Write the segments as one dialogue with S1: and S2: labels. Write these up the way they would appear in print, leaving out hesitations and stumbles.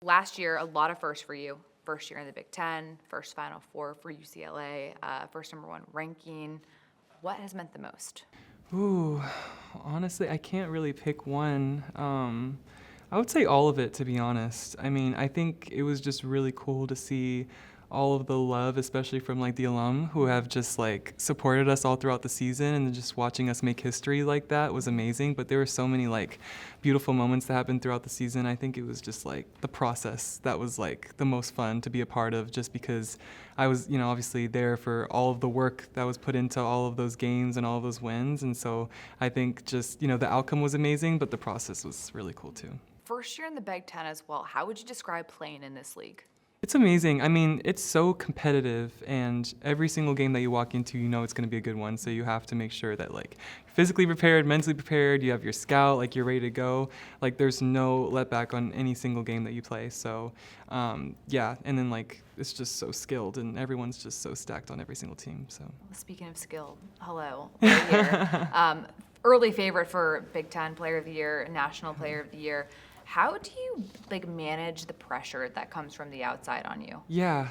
S1: Last year, a lot of firsts for you. First year in the Big Ten, first Final Four for UCLA, first #1 ranking. What has meant the most?
S2: Ooh, honestly, I can't really pick one. I would say all of it, to be honest. I mean, I think it was just really cool to see all of the love, especially from like the alum who have just like supported us all throughout the season, and just watching us make history like that was amazing. But there were so many like beautiful moments that happened throughout the season. I think it was just like the process that was like the most fun to be a part of, just because I was, obviously there for all of the work that was put into all of those games and all of those wins. And so I think just, the outcome was amazing, but the process was really cool too.
S1: First year in the Big Ten as well. How would you describe playing in this league?
S2: It's amazing. I mean, it's so competitive, and every single game that you walk into, it's going to be a good one. So you have to make sure that like you're physically prepared, mentally prepared, you have your scout, like you're ready to go. Like there's no letback on any single game that you play. So yeah, and then like it's just so skilled, and everyone's just so stacked on every single team. So
S1: Speaking of skilled, hello, right here. Early favorite for Big Ten Player of the Year, National Player of the Year. How do you like manage the pressure that comes from the outside on you?
S2: yeah,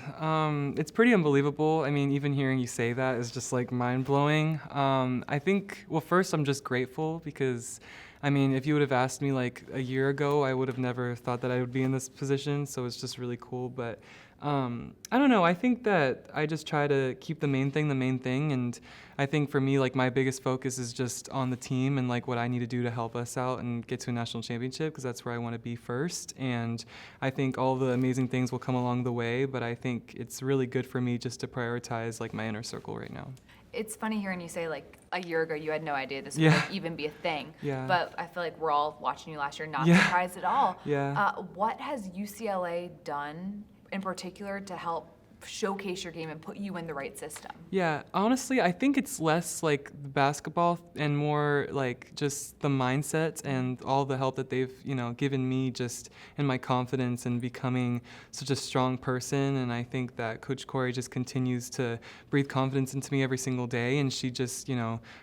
S2: it's pretty unbelievable. I mean, even hearing you say that is just like mind blowing. I think, well, first I'm just grateful because, I mean, if you would have asked me like a year ago, I would have never thought that I would be in this position. So it's just really cool. But I don't know. I think that I just try to keep the main thing. And I think for me, like my biggest focus is just on the team and like what I need to do to help us out and get to a national championship, because that's where I want to be first. And I think all the amazing things will come along the way. But I think it's really good for me just to prioritize like my inner circle right now.
S1: It's funny hearing you say like a year ago you had no idea this would
S2: Yeah.
S1: like, even be a thing.
S2: Yeah.
S1: But I feel like we're all watching you last year, not
S2: Yeah.
S1: surprised at all.
S2: Yeah.
S1: What has UCLA done in particular to help showcase your game and put you in the right system?
S2: Yeah, honestly, I think it's less like the basketball and more like just the mindset and all the help that they've, given me just in my confidence and becoming such a strong person. And I think that Coach Corey just continues to breathe confidence into me every single day. And she just,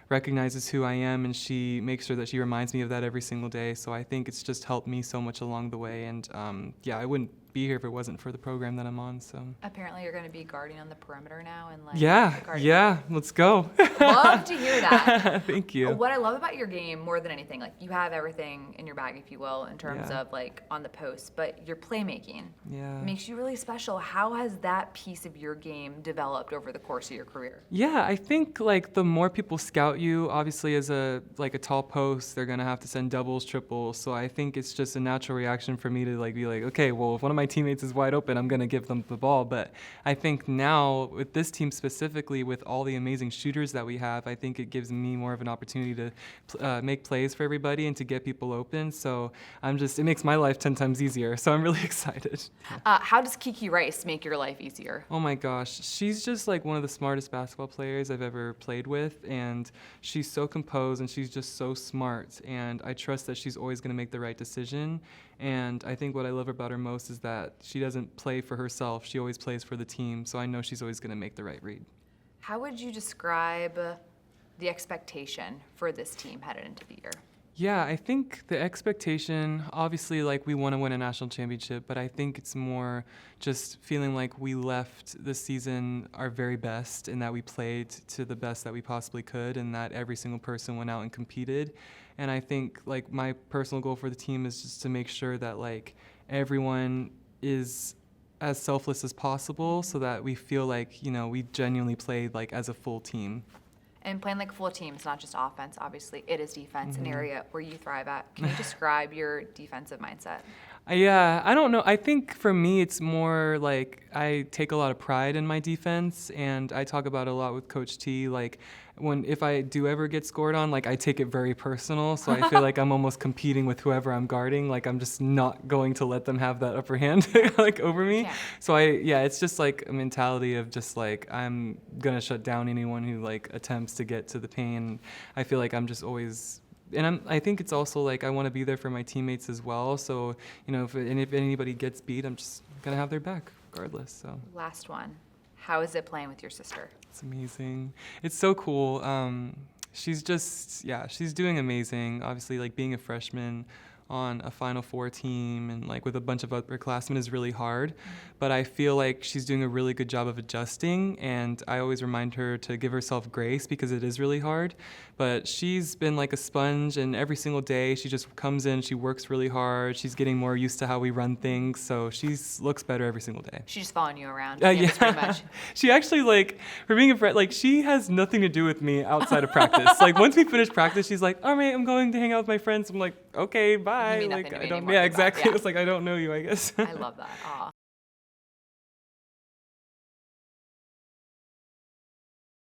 S2: recognizes who I am, and she makes sure that she reminds me of that every single day. So I think it's just helped me so much along the way. And yeah, I wouldn't be here if it wasn't for the program that I'm on. So
S1: Apparently you're going to be guarding on the perimeter now and like
S2: yeah, let's go.
S1: Love to hear that.
S2: Thank you.
S1: What I love about your game more than anything, like you have everything in your bag, if you will, in terms
S2: Yeah.
S1: of like on the post, but your playmaking
S2: Yeah.
S1: makes you really special. How has that piece of your game developed over the course of your career?
S2: Yeah, I think like the more people scout you, obviously as a tall post, they're gonna have to send doubles, triples. So I think it's just a natural reaction for me to like be like, okay, well, if one of my teammates is wide open, I'm gonna give them the ball. But I think now with this team specifically, with all the amazing shooters that we have, I think it gives me more of an opportunity to make plays for everybody and to get people open. So it makes my life 10 times easier. So I'm really excited.
S1: How does Kiki Rice make your life easier?
S2: Oh my gosh, she's just like one of the smartest basketball players I've ever played with, and she's so composed and she's just so smart, and I trust that she's always going to make the right decision. And I think what I love about her most is that she doesn't play for herself, she always plays for the team, so I know she's always going to make the right read.
S1: How would you describe the expectation for this team headed into the year?
S2: Yeah, I think the expectation, obviously, like we want to win a national championship, but I think it's more just feeling like we left the season our very best and that we played to the best that we possibly could and that every single person went out and competed. And I think like my personal goal for the team is just to make sure that like everyone is as selfless as possible so that we feel like, we genuinely played like as a full team.
S1: And playing like a full team, it's not just offense, obviously. It is defense, an area where you thrive at. Can you describe your defensive mindset?
S2: Yeah, I don't know. I think for me, it's more like I take a lot of pride in my defense, and I talk about it a lot with Coach T. Like, if I do ever get scored on, like I take it very personal. So I feel like I'm almost competing with whoever I'm guarding. Like I'm just not going to let them have that upper hand like over me.
S1: Yeah.
S2: So it's just like a mentality of just like I'm gonna shut down anyone who like attempts to get to the paint. I feel like I'm just always. And I think it's also like I want to be there for my teammates as well. So, if anybody gets beat, I'm just going to have their back regardless. So
S1: Last one. How is it playing with your sister?
S2: it's amazing. It's so cool. She's just, she's doing amazing. Obviously, like being a freshman on a Final Four team and like with a bunch of upperclassmen is really hard. But I feel like she's doing a really good job of adjusting, and I always remind her to give herself grace because it is really hard. But she's been like a sponge, and every single day she just comes in, she works really hard, she's getting more used to how we run things, so she looks better every single day.
S1: She's just following you around.
S2: Yeah.
S1: Pretty much.
S2: She actually, like, for being a friend, like, she has nothing to do with me outside of practice. Like, once we finish practice, she's like, all right, I'm going to hang out with my friends. I'm like, okay, bye.
S1: You mean
S2: Like,
S1: nothing to
S2: I
S1: me
S2: don't,
S1: anymore.
S2: yeah, exactly.
S1: Yeah.
S2: It's like, I don't know you, I guess.
S1: I love that. Aw.